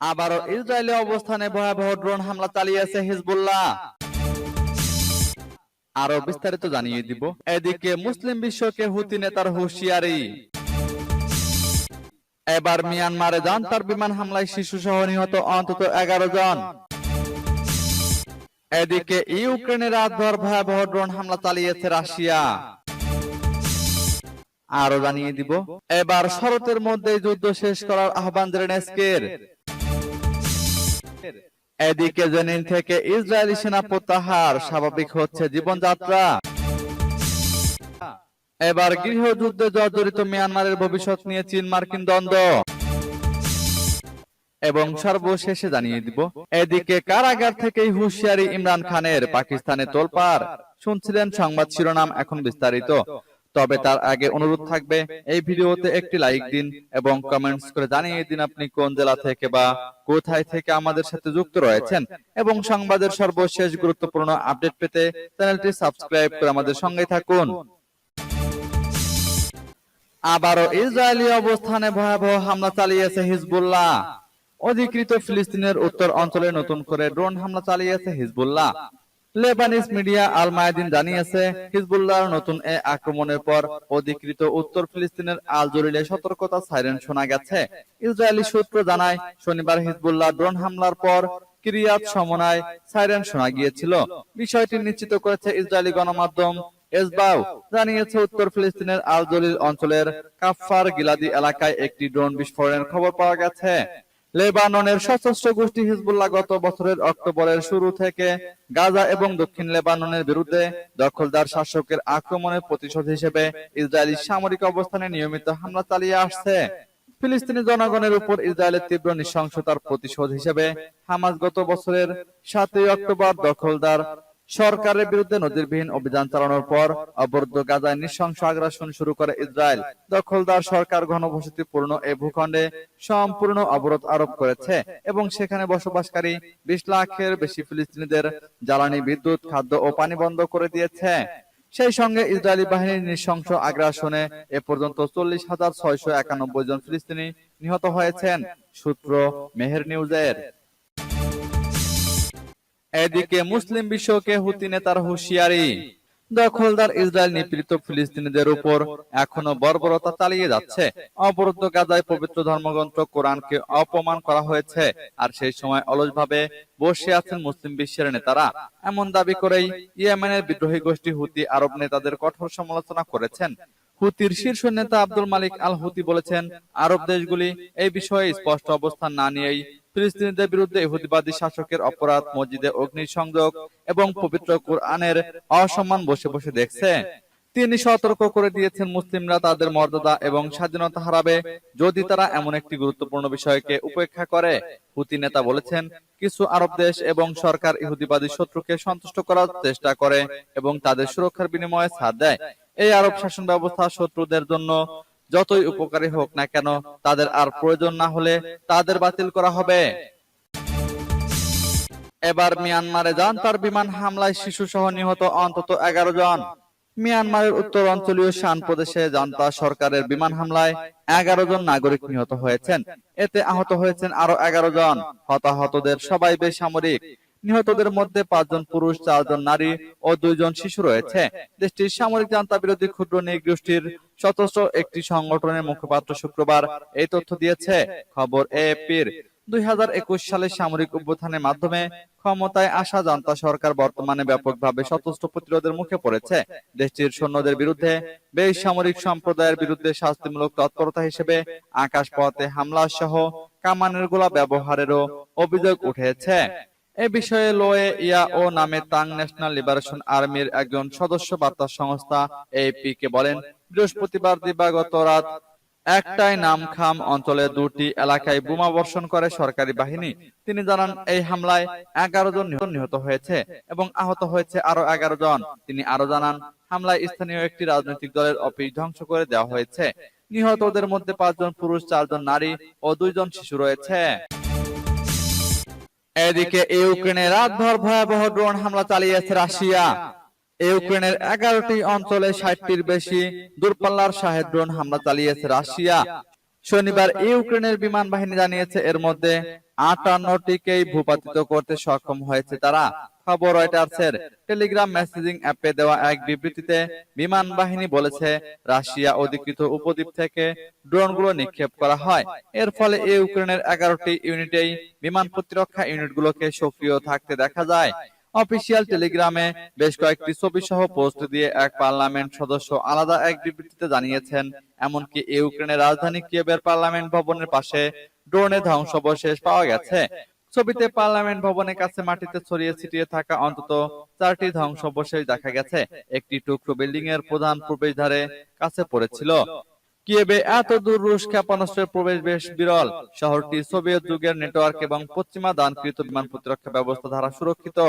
আবারও ইসরায়েলি অবস্থানে ভয়াবহ ড্রোন হামলা চালিয়েছে হিজবুল্লাহ। আরো বিস্তারিত জানিয়ে দিব। এদিকে মুসলিম বিশ্বকে হুতি নেতার হুঁশিয়ারি। এবার মিয়ানমারে জান্তার বিমান হামলায় শিশু সহ নিহত অন্তত 11 জন। এদিকে ইউক্রেনে রাতভর ভয়াবহ ড্রোন হামলা চালিয়েছে রাশিয়া। আরো জানিয়ে দিব। এবার শরতের মধ্যেই যুদ্ধ শেষ করার আহ্বান জেলেনস্কির। এদিকে জেনিন থেকে ইসরায়েলি সেনা প্রত্যাহার, স্বাভাবিক হচ্ছে জীবনযাত্রা। এবার গৃহযুদ্ধে জর্জরিত মিয়ানমারের ভবিষ্যৎ নিয়ে চীন মার্কিন দ্বন্দ্ব। এবং সর্বশেষে জানিয়ে দিব। এদিকে কারাগার থেকেই হুঁশিয়ারি ইমরান খানের, পাকিস্তানে তোলপাড়। শুনছিলেন সংবাদ শিরোনাম, এখন বিস্তারিত। তবে তার আগে অনুরোধ থাকবে, এই ভিডিওতে একটি লাইক দিন এবং কমেন্টস করে জানিয়ে দিন আপনি কোন জেলা থেকে বা কোথায় থেকে আমাদের সাথে যুক্ত রয়েছেন। এবং সংবাদের সর্বশেষ গুরুত্বপূর্ণ আপডেট পেতে চ্যানেলটি সাবস্ক্রাইব করে আমাদের সঙ্গে থাকুন। আবারও ইসরায়েলি অবস্থানে ভয়াবহ হামলা চালিয়েছে হিজবুল্লাহ। অধিকৃত ফিলিস্তিনের উত্তর অঞ্চলে নতুন করে ড্রোন হামলা চালিয়েছে হিজবুল্লাহ। লেবানিজ মিডিয়া আল মায়াদিন জানিয়েছে, হিজবুল্লাহর নতুন এ আক্রমণের পর অধিকৃত উত্তর ফিলিস্তিনের আল জলিলে সতর্কতা সাইরেন শোনা গেছে। ইসরায়েলি সূত্র জানায়, শনিবার হিজবুল্লাহ ড্রোন হামলার পর কিরিয়াত শমনায় সাইরেন শোনা গিয়েছিল। বিষয়টি নিশ্চিত করেছে ইসরায়েলি গণমাধ্যম এসবাউ। জানিয়েছে, উত্তর ফিলিস্তিনের আল জলিল অঞ্চলের কাফফার গিলাদি এলাকায় একটি ড্রোন বিস্ফোরণের খবর পাওয়া গেছে। লেবাননের সশস্ত্র গোষ্ঠী হিজবুল্লাহ গত বছরের অক্টোবরের শুরু থেকে গাজা এবং দক্ষিণ লেবাননের বিরুদ্ধে দখলদার শাসকের আক্রমণের প্রতিশোধ হিসেবে ইসরায়েলি সামরিক অবস্থানে নিয়মিত হামলা চালিয়ে আসছে। ফিলিস্তিনি জনগণের উপর ইসরায়েলের তীব্র নৃশংসতার প্রতিশোধ হিসেবে হামাস গত বছরের 7 অক্টোবর দখলদার সরকারের বিরুদ্ধে নজিরবিহীন অভিযান চালানোর পর অবরুদ্ধ গাজায় নৃশংস আগ্রাসন শুরু করে ইসরায়েল। দখলদার সরকার ঘনবসতিপূর্ণ এই ভূখণ্ডে সম্পূর্ণ অবরোধ আরোপ করেছে এবং সেখানে বসবাসকারী 20 লাখের বেশি ফিলিস্তিনিদের জ্বালানি, বিদ্যুৎ, খাদ্য ও পানি বন্ধ করে দিয়েছে। সেই সঙ্গে ইসরায়েলি বাহিনীর নৃশংস আগ্রাসনে এ পর্যন্ত 40,691 জন ফিলিস্তিনি নিহত হয়েছেন। সূত্র মেহের নিউজের। এদিকে মুসলিম বিশ্বকে হুতি নেতার হুঁশিয়ারি। দখলদার ইসরায়েল নিপীড়িত ফিলিস্তিনিদের উপর এখনো বর্বরতা চালিয়ে যাচ্ছে। অবরুদ্ধ গাজায় পবিত্র ধর্মগ্রন্থ কোরআনকে অপমান করা হয়েছে, আর সেই সময় অলসভাবে বসে আছেন মুসলিম বিশ্বের নেতারা। এমন দাবি করেই ইয়েমেনের বিদ্রোহী গোষ্ঠী হুতি আরব নেতাদের কঠোর সমালোচনা করেছেন। হুতির শীর্ষ নেতা আব্দুল মালিক আল হুতি বলেছেন, আরব দেশগুলি এই বিষয়ে স্পষ্ট অবস্থান না নিয়েই ফিলিস্তিনিদের বিরুদ্ধে ইহুদিবাদী শাসকের অপরাধ, মসজিদে অগ্নিসংযোগ এবং পবিত্র কোরআনের অসম্মান বসে বসে দেখছে। তিনি সতর্ক করে দিয়েছেন, মুসলিমরা তাদের মর্যাদা এবং স্বাধীনতা হারাবে যদি তারা এমন একটি গুরুত্বপূর্ণ বিষয়কে উপেক্ষা করে। হুতি নেতা বলেছেন, কিছু আরব দেশ এবং সরকার ইহুদিবাদী শত্রুকে সন্তুষ্ট করার চেষ্টা করে এবং তাদের সুরক্ষার বিনিময়ে ছাড় দেয়। এই আরব শাসন ব্যবস্থা শত্রুদের জন্য যতই উপকারী হোক না কেন, তাদের আর প্রয়োজন না হলে তাদের বাতিল করা হবে। এবার মিয়ানমারে জান্তার বিমান হামলায় শিশু সহ নিহত অন্তত 11 জন। মিয়ানমারের উত্তর অঞ্চলীয় শান প্রদেশে জান্তা সরকারের বিমান হামলায় 11 জন নাগরিক নিহত হয়েছেন। এতে আহত হয়েছেন আরো 11 জন। হতাহতদের সবাই বেসামরিক। নিহতদের মধ্যে 5 জন পুরুষ, 4 জন নারী ও 2 জন শিশু রয়েছে। দেশটির সামরিক জান্তা বিরোধী ক্ষুদ্র নৃগোষ্ঠীর সশস্ত্র একটি সংগঠনের মুখপাত্র শুক্রবার এই তথ্য দিয়েছে। খবর এএফপির। 2021 সালে সামরিক অভ্যুত্থানের মাধ্যমে ক্ষমতায় আসা জান্তা সরকার বর্তমানে ব্যাপকভাবে সশস্ত্র প্রতিরোধের মুখে পড়েছে। দেশটির সৈন্যদের বিরুদ্ধে বেসামরিক সম্প্রদায়ের বিরুদ্ধে শাস্তিমূলক তৎপরতা হিসেবে আকাশপথে হামলা সহ কামানের গোলা ব্যবহারেরও অভিযোগ উঠেছে। এ বিষয়ে লোয়ে ইয়াও নামে তাং ন্যাশনাল লিবারেশন আর্মির একজন সদস্য বার্তা সংস্থা এএপি কে বলেন, বৃহস্পতিবার দিবাগত রাত 1টায় নামখাম অঞ্চলের 2টি এলাকায় বোমা বর্ষণ করে সরকারি বাহিনী। তিনি জানান, এই হামলায় 11 জন নিহত হয়েছে এবং আহত হয়েছে আরো 11 জন। তিনি আরো জানান, হামলায় স্থানীয় একটি রাজনৈতিক দলের অফিস ধ্বংস করে দেওয়া হয়েছে। নিহতদের মধ্যে 5 জন পুরুষ, 4 জন নারী ও 2 জন শিশু রয়েছে। এদিকে ইউক্রেনে রাতভর ভয়াবহ ড্রোন হামলা চালিয়েছে রাশিয়া। ইউক্রেনের 11টি অঞ্চলে 60টির বেশি দূরপাল্লার শাহেদ ড্রোন হামলা চালিয়েছে রাশিয়া। শনিবার ইউক্রেনের বিমান বাহিনী জানিয়েছে এর মধ্যে 58টিকেই ভূপাতিত করতে সক্ষম হয়েছে তারা। খবর রয়টার্সের টেলিগ্রাম মেসেজিং অ্যাপে দেওয়া এক বিবৃতিতে বিমান বাহিনী বলেছে, রাশিয়া অধিকৃত উপদ্বীপ থেকে ড্রোনগুলো নিক্ষেপ করা হয়। এর ফলে ইউক্রেনের 11টি ইউনিটেই বিমান প্রতিরক্ষা ইউনিটগুলোকে সক্রিয় থাকতে দেখা যায়। অফিসিয়াল টেলিগ্রামে বেশ কয়েকটি ছবি সহ পোস্ট দিয়ে এক পার্লামেন্ট সদস্য আলাদা এক বিবৃতিতে জানিয়েছেন, এমনকি ইউক্রেনের রাজধানী কিয়েভের পার্লামেন্ট ভবনের পাশে ড্রোনের ধ্বংসাবশেষ পাওয়া গেছে। ছবিতে পার্লামেন্ট ভবনের কাছে মাটিতে ছড়িয়ে ছিটিয়ে থাকা অন্তত 4টি ধ্বংসাবশেষ দেখা গেছে। একটি টুকরো বিল্ডিং এর প্রধান প্রবেশদ্বারে কাছে পড়েছিল। কিয়েভে এত দূর রুশ ক্ষেপণাস্ত্রের প্রবেশ বেশ বিরল। শহরটি সোভিয়েত যুগের নেটওয়ার্ক এবং পশ্চিমা দানকৃত বিমান প্রতিরক্ষা ব্যবস্থা দ্বারা সুরক্ষিত।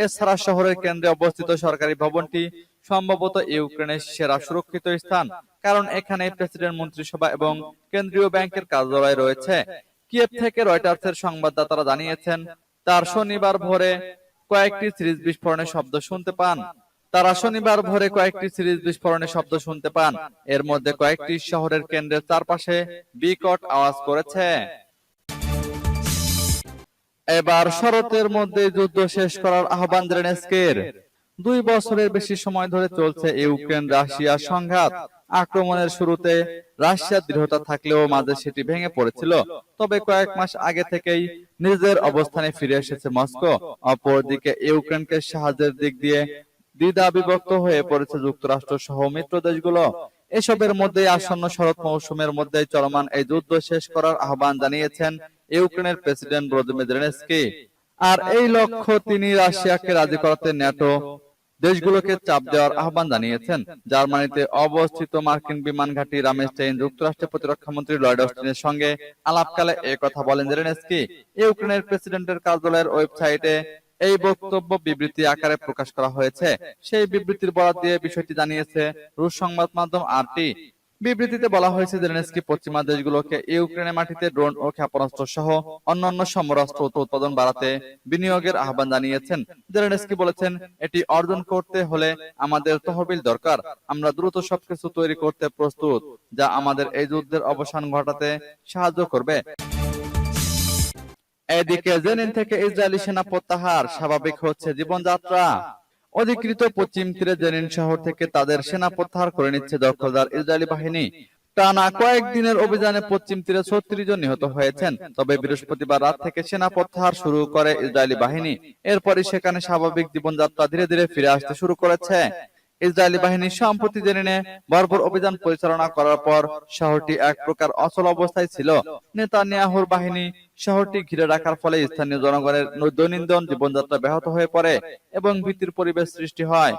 এছাড়া শহরের কেন্দ্রে অবস্থিত সরকারি ভবনটি সম্ভবত ইউক্রেনের সেরা সুরক্ষিত স্থান, কারণ এখানে প্রেসিডেন্ট মন্ত্রিসভা এবং কেন্দ্রীয় ব্যাংকের কার্যালয় রয়েছে। কিয়েভ থেকে রয়টার্সের সংবাদদাতারা জানিয়েছেন, তারা শনিবার ভোরে কয়েকটি সিরিজ বিস্ফোরণের শব্দ শুনতে পান। এর মধ্যে কয়েকটি শহরের কেন্দ্রের চারপাশে বিকট আওয়াজ করেছে। এবার শরতের মধ্যে যুদ্ধ শেষ করার আহ্বান জেলেনস্কির। 2 বছরের বেশি সময় ধরে চলছে ইউক্রেন রাশিয়া সংঘাত। আক্রমণের শুরুতে রাশিয়ার দৃঢ়তা থাকলেও মাঝে সেটি ভেঙে পড়েছিল। তবে কয়েক মাস আগে থেকেই নিজেদের অবস্থানে ফিরে এসেছে মস্কো। অপরদিকে ইউক্রেনকে সাহায্যের দিক দিয়ে দ্বিধা বিভক্ত হয়ে পড়েছে যুক্তরাষ্ট্র সহ মিত্র দেশগুলো। এসবের মধ্যে আসন্ন শরৎ মৌসুমের মধ্যে চলমান এই যুদ্ধ শেষ করার আহ্বান জানিয়েছেন ইউক্রেনের প্রেসিডেন্ট ভলোদিমির জেলেনস্কি। আর এই লক্ষ্য তিনি রাশিয়াকে রাজি করাতে ন্যাটো দেশগুলোকে চাপ দেওয়ার আহ্বান জানিয়েছেন। জার্মানিতে অবস্থিত মার্কিন বিমান ঘাঁটি রামেস্টাইন যুক্তরাষ্ট্রের প্রতিরক্ষা মন্ত্রী লয়েড অস্টিনের সঙ্গে আলাপকালে এই কথা বলেন জেলেনস্কি। ইউক্রেনের প্রেসিডেন্টের কার্যালয়ের ওয়েবসাইটে এই বক্তব্য বিবৃতি আকারে প্রকাশ করা হয়েছে। সেই বিবৃতির বরাত দিয়ে বিষয়টি জানিয়েছে রুশ সংবাদ মাধ্যম আরটি। বিবৃতিতে বলা হয়েছে, জেলেনস্কি পশ্চিমা দেশগুলোকে ইউক্রেনের মাটিতে ড্রোন ও ক্ষেপণাস্ত্র সহ অন্যান্য সমরাস্ত্র উৎপাদন বাড়াতে বিনিয়োগের আহ্বান জানিয়েছেন। জেলেনস্কি বলেছেন, এটি অর্জন করতে হলে আমাদের তহবিল দরকার। আমরা দ্রুত সবকিছু তৈরি করতে প্রস্তুত, যা আমাদের এই যুদ্ধের অবসান ঘটাতে সাহায্য করবে। এদিকে জেনিন থেকে ইসরায়েলি সেনা প্রত্যাহার, স্বাভাবিক হচ্ছে জীবনযাত্রা। অধিকৃত পশ্চিম তীরে জেনিন শহর থেকে তাদের সেনা প্রত্যাহার করে নিচ্ছে দখলদার ইসরায়েলি বাহিনী। টানা কয়েকদিনের অভিযানে পশ্চিম তীরে 36 জন নিহত হয়েছেন। তবে বৃহস্পতিবার রাত থেকে সেনা প্রত্যাহার শুরু করে ইসরায়েলি বাহিনী। এরপরই সেখানে স্বাভাবিক জীবনযাত্রা ধীরে ধীরে ফিরে আসতে শুরু করেছে। ইসরায়েলি বাহিনী সম্প্রতি জেনিনে বর্বর অভিযান পরিচালনা করার পর শহরটি এক প্রকার অচল অবস্থায় ছিল। নেতানিয়াহুর বাহিনী শহরটি ঘিরে রাখার ফলে স্থানীয় জনগণের দৈনন্দিন জীবনযাত্রা ব্যাহত হয়ে পড়ে এবং ভীতির পরিবেশ সৃষ্টি হয়।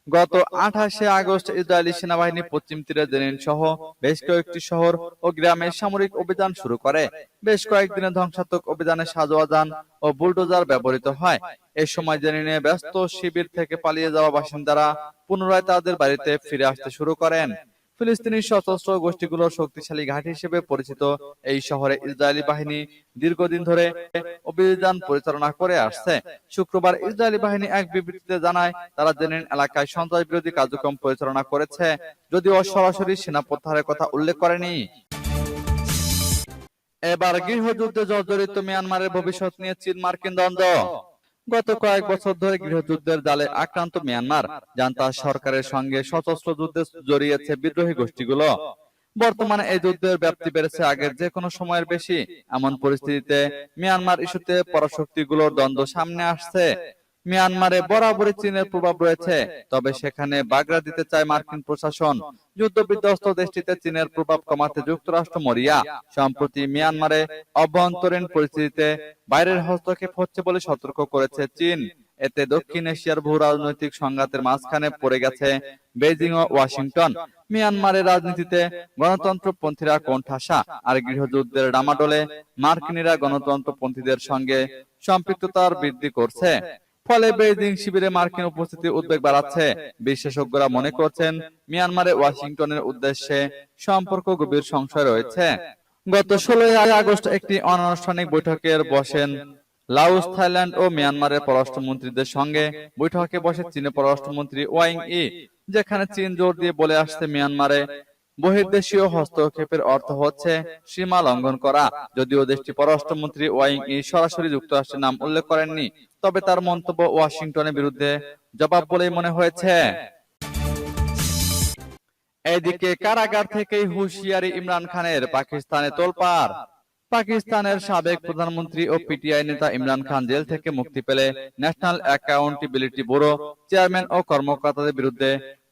গত 28শে আগস্ট ইসরায়েলি সেনাবাহিনী পশ্চিম তীরে জেনিন সহ বেশ কয়েকটি শহর ও গ্রামে সামরিক অভিযান শুরু করে। বেশ কয়েকদিনের ধ্বংসাত্মক অভিযানে সাজোয়া যান ও বুলডোজার ব্যবহৃত হয়। এ সময় জেনিনে ব্যস্ত শিবির থেকে পালিয়ে যাওয়া বাসিন্দারা পুনরায় তাদের বাড়িতে ফিরে আসতে শুরু করেন। ফিলিস্তিনি সশস্ত্র গোষ্ঠীগুলোর শক্তিশালী ঘাঁটি হিসেবে পরিচিত এই শহরে ইসরায়েলি বাহিনী দীর্ঘদিন ধরে অভিযান পরিচালনা করে আসছে। শুক্রবার ইসরায়েলি বাহিনী এক বিবৃতিতে জানায়, তারা জেনিন এলাকায় সন্ত্রাস বিরোধী কার্যক্রম পরিচালনা করেছে, যদিও সরাসরি সেনা প্রত্যাহারের কথা উল্লেখ করেনি। এবার গৃহযুদ্ধে জর্জরিত মিয়ানমারের ভবিষ্যৎ নিয়ে চীন মার্কিন দ্বন্দ্ব। গত কয়েক বছর ধরে গৃহযুদ্ধের জালে আক্রান্ত মিয়ানমার জান্তা সরকারের সঙ্গে সশস্ত্র যুদ্ধে জড়িয়েছে বিদ্রোহী গোষ্ঠীগুলো। বর্তমানে এই যুদ্ধের ব্যাপ্তি বেড়েছে আগের যে কোনো সময়ের বেশি। এমন পরিস্থিতিতে মিয়ানমার ইস্যুতে পরাশক্তিগুলোর দ্বন্দ্ব সামনে আসছে। মিয়ানমারে বরাবরই চীনের প্রভাব রয়েছে, তবে সেখানে বাগড়া দিতে চায় মার্কিন প্রশাসন। যুদ্ধ বিধ্বস্ত দেশটিতে চীনের প্রভাব কমাতে যুক্তরাষ্ট্র মরিয়া। সম্প্রতি মিয়ানমারে অভ্যন্তরীণ পরিস্থিতিতে বাইরের হস্তক্ষেপ হচ্ছে বলে সতর্ক করেছে চীন। এতে দক্ষিণ এশিয়ার ভূ রাজনৈতিক সংঘাতের মাঝখানে পড়ে গেছে বেইজিং ও ওয়াশিংটন। মিয়ানমারের রাজনীতিতে গণতন্ত্রপন্থীরা কোণঠাসা, আর গৃহযুদ্ধের ডামাডোলে মার্কিনিরা গণতন্ত্রপন্থীদের সঙ্গে সম্পৃক্ততা বৃদ্ধি করছে। ফলে বেইজিং শিবিরে মার্কিন উপস্থিতি উদ্বেগ বাড়াচ্ছে। বিশেষজ্ঞরা মনে করছেন, মিয়ানমারে ওয়াশিংটনের উদ্দেশ্যে সম্পর্ক গভীর সংশয় রয়েছে। গত 16 আগস্ট একটি অনানুষ্ঠানিক বৈঠকে বসেন লাওস, থাইল্যান্ড ও মিয়ানমারের পররাষ্ট্রমন্ত্রীদের সঙ্গে। বৈঠকে বসে চীনের পররাষ্ট্রমন্ত্রী ওয়াং ই, যেখানে চীন জোর দিয়ে বলে আসছে মিয়ানমারে বহির্দেশীয় হস্তক্ষেপের অর্থ হচ্ছে সীমা লঙ্ঘন করা। যদিও দেশটির পররাষ্ট্রমন্ত্রী ওয়াং ই সরাসরি যুক্তরাষ্ট্রের নাম উল্লেখ করেননি, তবে তার মন্তব্য ওয়াশিংটনের বিরুদ্ধে জবাব বলেই মনে হয়েছে। এদিকে কারাগার থেকেই হুঁশিয়ারি ইমরান খানের, পাকিস্তানে তোলপাড়। পাকিস্তানের সাবেক প্রধানমন্ত্রী ও পিটিআই নেতা ইমরান খান জেল থেকে মুক্তি পেলে ন্যাশনাল অ্যাকাউন্টেবিলিটি ব্যুরো চেয়ারম্যান ও কর্মকর্তাদের বিরুদ্ধে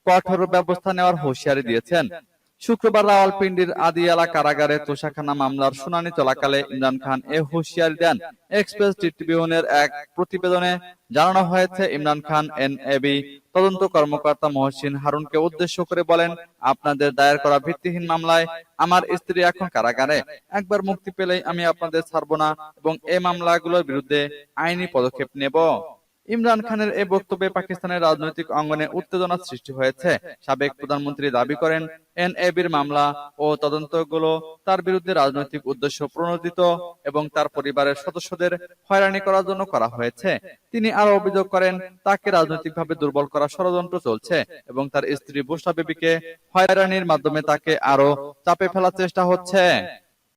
কঠোর ব্যবস্থা নেওয়ার হুঁশিয়ারি দিয়েছেন। শুক্রবার রাওয়ালপিন্ডির আদিয়ালা কারাগারে তোষাখানা মামলার শুনানি চলাকালে ইমরান খান এ হুঁশিয়ারি দেন। এক্সপ্রেস ট্রিবিউনের এক প্রতিবেদনে জানানো হয়েছে, ইমরান খান এনএবি তদন্ত কর্মকর্তা মহসিন হারুনকে উদ্দেশ্য করে বলেন, আপনাদের দায়ের করা ভিত্তিহীন মামলায় আমার স্ত্রী এখন কারাগারে। একবার মুক্তি পেলেই আমি আপনাদের ছাড়ব না এবং এই মামলাগুলোর বিরুদ্ধে আইনি পদক্ষেপ নেব। ইমরান খানের এই বক্তব্যে পাকিস্তানের রাজনৈতিক অঙ্গনে উত্তেজনার সৃষ্টি হয়েছে। সাবেক প্রধানমন্ত্রী দাবি করেন, এনএবির মামলা ও তদন্তগুলো তার বিরুদ্ধে রাজনৈতিক উদ্দেশ্য প্রণোদিত এবং তার পরিবারের সদস্যদের হয়রানি করার জন্য করা হয়েছে। তিনি আরো অভিযোগ করেন, তাকে রাজনৈতিকভাবে দুর্বল করার ষড়যন্ত্র চলছে এবং তার স্ত্রী বুশরা বিবিকে হয়রানির মাধ্যমে তাকে আরো চাপে ফেলার চেষ্টা হচ্ছে।